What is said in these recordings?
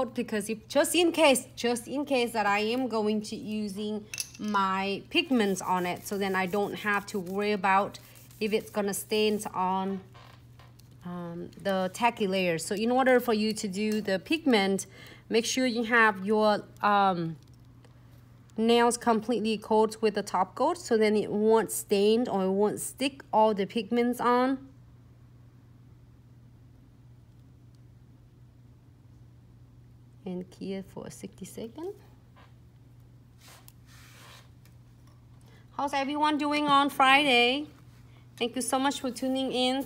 because if just in case that I am going to using my pigments on it, so then I don't have to worry about if it's gonna stain on the tacky layer. So in order for you to do the pigment, make sure you have your nails completely coated with the top coat, so then it won't stain or it won't stick all the pigments on. And here for 60 seconds. How's everyone doing on Friday? Thank you so much for tuning in.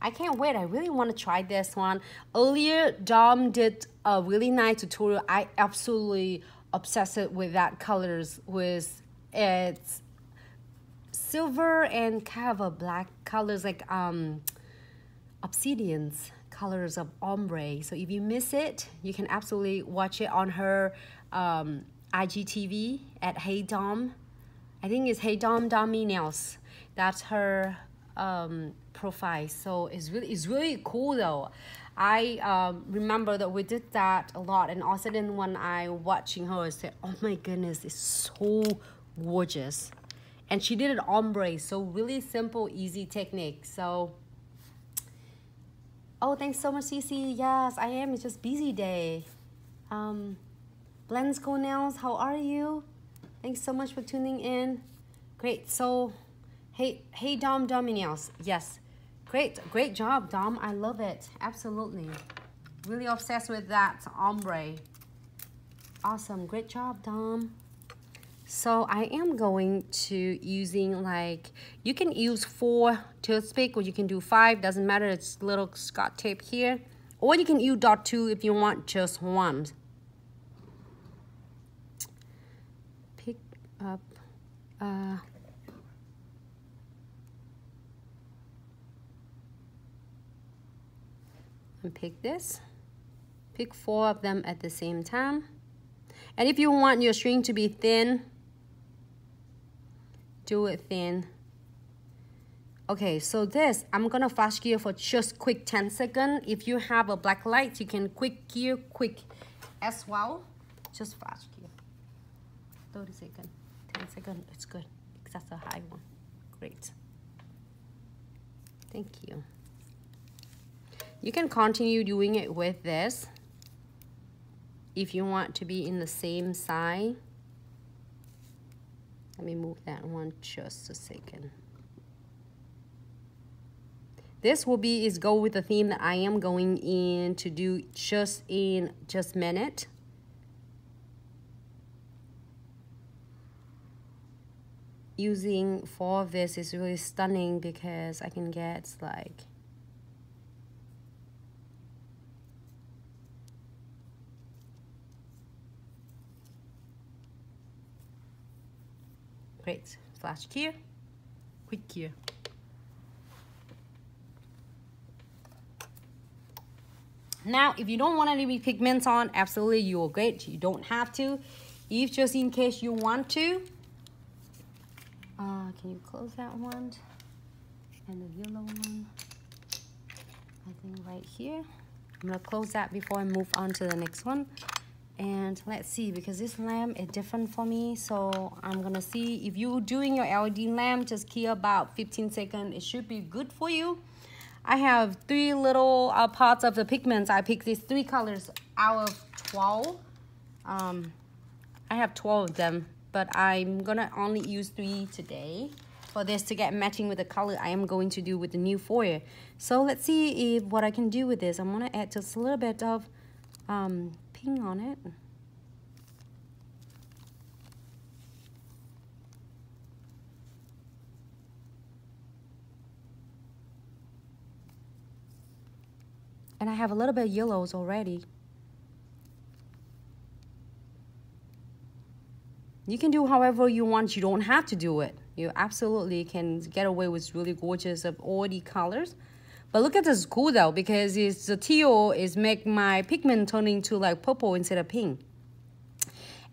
I can't wait. I really want to try this one. Earlier, Dom did a really nice tutorial. I absolutely obsessed with that colors. With its silver and kind of a black colors, like obsidians colors of ombre. So if you miss it, you can absolutely watch it on her IGTV at Hey Dom. I think it's Hey Dom Dommy Nails. That's her profile. So it's really cool though. I remember that we did that a lot, and all of a sudden when I watching her, I said, oh my goodness, it's so gorgeous. And she did it ombre, so really simple, easy technique. So, oh, thanks so much, Cece. Yes, I am. It's just busy day. Blends Go Nails, how are you? Thanks so much for tuning in. Great. So, hey Dom Dommy Nails. Yes, great job, Dom. I love it. Absolutely, really obsessed with that ombre. Awesome, great job, Dom. So I am going to using, like, you can use 4 toothpick or you can do 5, doesn't matter, it's little Scotch tape here. Or you can use .2 if you want just one. Pick up, and pick this. Pick 4 of them at the same time. And if you want your string to be thin, do it thin. Okay, so this, I'm gonna flash gear for just quick 10 seconds. If you have a black light, you can quick gear quick as well. Just flash gear. 30 seconds, 10 seconds, it's good. Because that's a high one. Great. Thank you. You can continue doing it with this if you want to be in the same side. Let me move that one just a second. This will be is go with the theme that I am going in to do just minute. Using 4 of this is really stunning because I can get like great. Flash gear, quick gear. Now, if you don't want any pigments on, absolutely, you are great. You don't have to. If just in case you want to, can you close that one? And the yellow one, I think right here. I'm gonna close that before I move on to the next one. And let's see, because this lamp is different for me, so I'm gonna see if you're doing your LED lamp, just key about 15 seconds. It should be good for you. I have 3 little parts of the pigments. I picked these 3 colors out of 12. I have 12 of them, but I'm gonna only use 3 today for this to get matching with the color I am going to do with the new foyer. So let's see if what I can do with this. I'm gonna add just a little bit of pink on it. And I have a little bit of yellows already. You can do however you want. You don't have to do it. You absolutely can get away with really gorgeous of all the colors. But look at this cool though, because it's the teal is make my pigment turn into like purple instead of pink.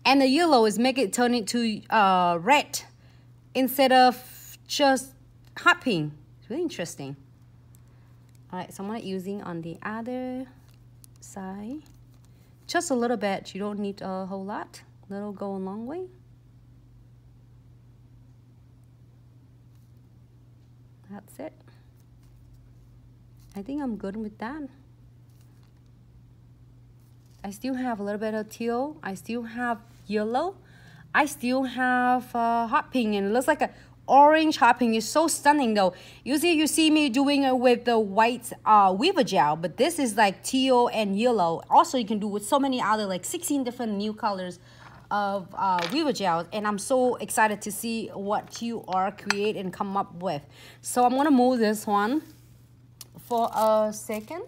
And the yellow is make it turn into red instead of just hot pink. It's really interesting. All right, so I'm using on the other side. Just a little bit, you don't need a whole lot. Little go a long way. That's it. I think I'm good with that. I still have a little bit of teal. I still have yellow. I still have hot pink, and it looks like a orange hot pink. Is so stunning though. Usually you see me doing it with the white weaver gel, but this is like teal and yellow. Also, you can do with so many other, like 16 different new colors of weaver gels, and I'm so excited to see what you are create and come up with. So I'm gonna move this one for a second,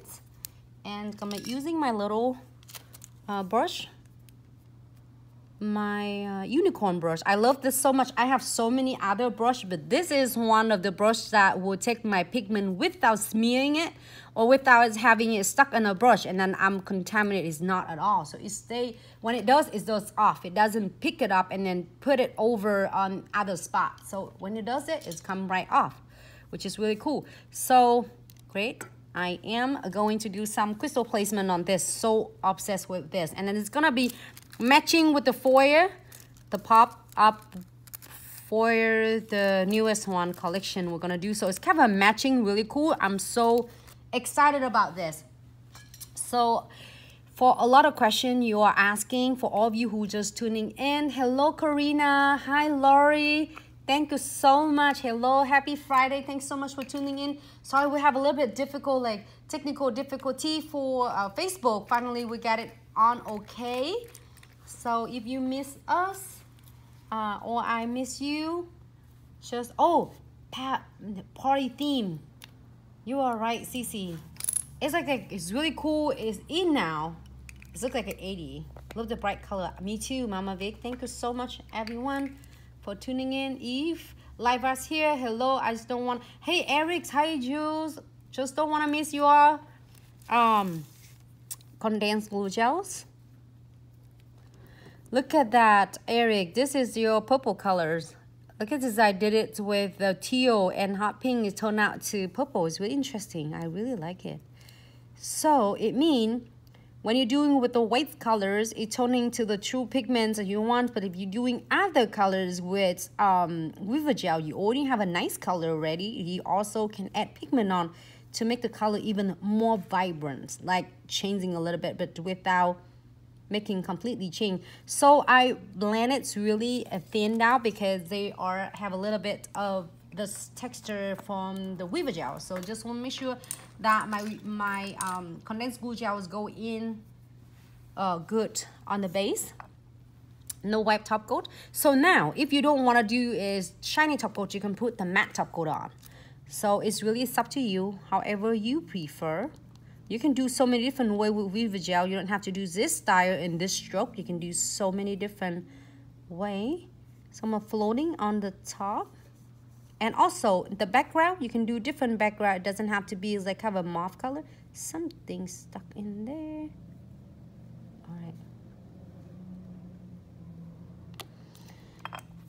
and I'm using my little brush, my unicorn brush. I love this so much. I have so many other brushes, but this is one of the brushes that will take my pigment without smearing it or without having it stuck in a brush and then I'm contaminated. It's not at all. So when it does off. It doesn't pick it up and then put it over on other spots. So when it does it, it's come right off, which is really cool. So great. I am going to do some crystal placement on this. So obsessed with this. And then it's gonna be matching with the foyer, the pop-up foyer, the newest one collection we're gonna do. So it's kind of a matching, really cool. I'm so excited about this. So for a lot of questions you are asking, for all of you who just tuning in, hello Karina, hi Lori, thank you so much. Hello, happy Friday. Thanks so much for tuning in. Sorry we have a little bit difficult, like technical difficulty for Facebook. Finally we got it on okay. So if you miss us or I miss you, just, oh, party theme. You are right, Cece. It's like it's really cool. It's in now. It looks like an 80. Love the bright color. Me too, Mama Vic. Thank you so much, everyone, for tuning in. Eve, live us here. Hello. I just don't want. Hey, Eric. Hi, Jules. Just don't want to miss your condensed glue gels. Look at that, Eric. This is your purple colors. Look at this. I did it with the teal and hot pink. It turned out to purple. It's really interesting. I really like it. So it means when you're doing with the white colors, it's turning to the true pigments that you want. But if you're doing other colors with weaver gel, you already have a nice color already. You also can add pigment on to make the color even more vibrant, like changing a little bit, but without making completely change. So I blend it really thin now because they have a little bit of this texture from the weaver gel. So just want to make sure that my condensed glue gels go in good on the base. No wipe top coat. So now if you don't want to do is shiny top coat, you can put the matte top coat on. So it's really up to you, however you prefer. You can do so many different ways with weaver gel. You don't have to do this style and this stroke. You can do so many different ways. Some are floating on the top. And also the background, you can do different background. It doesn't have to be like have a mauve color. Something stuck in there. All right.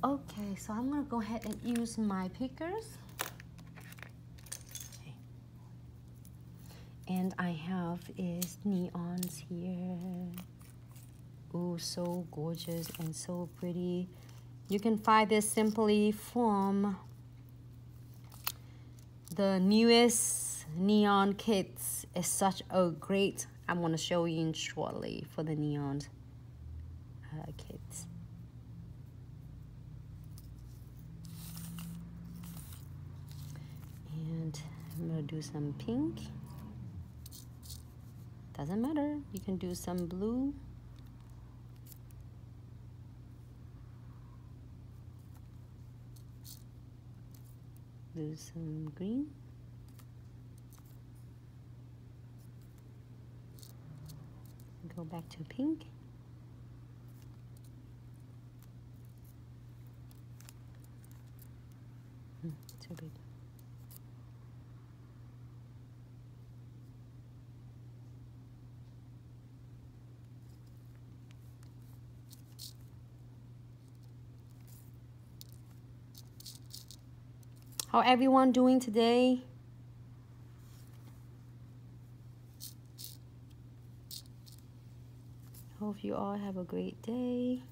Okay, so I'm gonna go ahead and use my pickers. And I have is neons here. Oh, so gorgeous and so pretty. You can find this simply from the newest neon kits. It's such a great, I'm gonna show you in shortly for the neon kits. And I'm gonna do some pink. Doesn't matter, you can do some blue. Do some green. Go back to pink. Too big. How everyone doing today? Hope you all have a great day.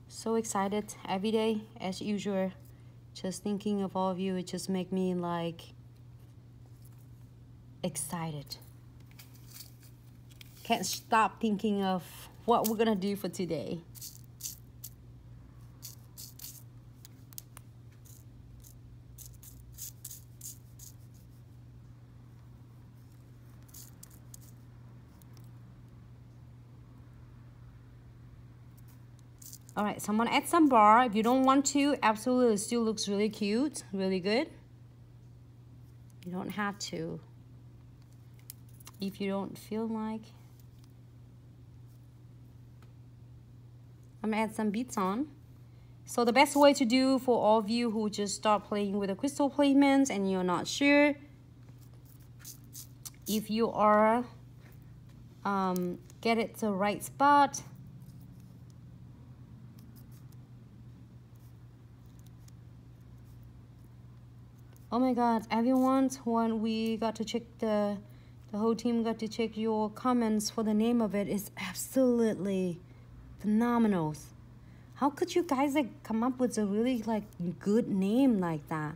So excited every day as usual. Just thinking of all of you, it just make me like excited. Can't stop thinking of what we're gonna do for today. All right, so I'm gonna add some bar. If you don't want to, absolutely, it still looks really cute, really good. You don't have to. If you don't feel like. I'm gonna add some beads on. So the best way to do for all of you who just start playing with the crystal pigments and you're not sure, if you are, get it to the right spot. Oh my God, everyone, when we got to check the whole team got to check your comments for the name of it, is absolutely phenomenal. How could you guys like come up with a really like good name like that?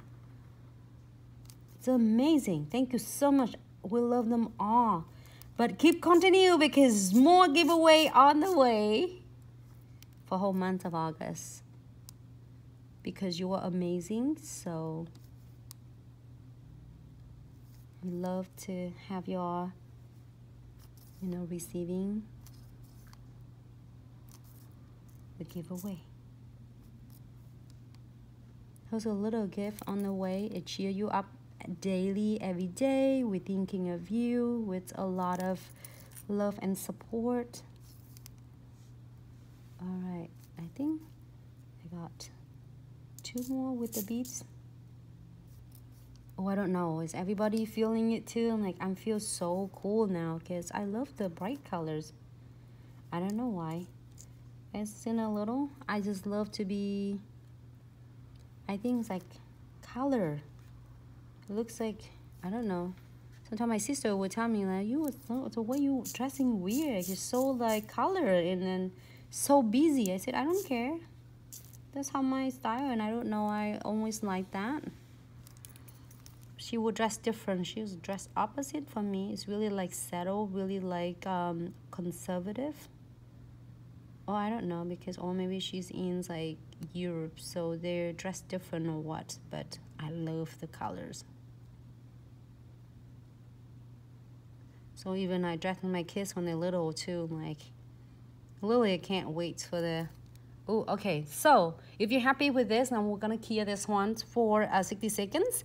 It's amazing. Thank you so much. We love them all. But keep continue because more giveaway on the way for whole month of August. Because you are amazing, so we love to have y'all, you know, receiving the giveaway. Here's a little gift on the way. It cheer you up daily, every day. We're thinking of you with a lot of love and support. All right, I think I got 2 more with the beads. Oh, I don't know. Is everybody feeling it too? Like, I feel so cool now because I love the bright colors. I don't know why. It's in a little. I just love to be, I think it's like color. It looks like, I don't know. Sometimes my sister would tell me like, the way you dressing weird. You're so like color and then so busy. I said, I don't care. That's how my style, and I don't know. I always like that. She would dress different. She was dressed opposite from me. It's really like settled, really like conservative. Oh, I don't know, because or maybe she's in like Europe, so they're dressed different or what. But I love the colors. So even I dress my kids when they're little too. Like, Lily, I can't wait for the. Oh, okay. So if you're happy with this, then we're gonna clear this one for 60 seconds.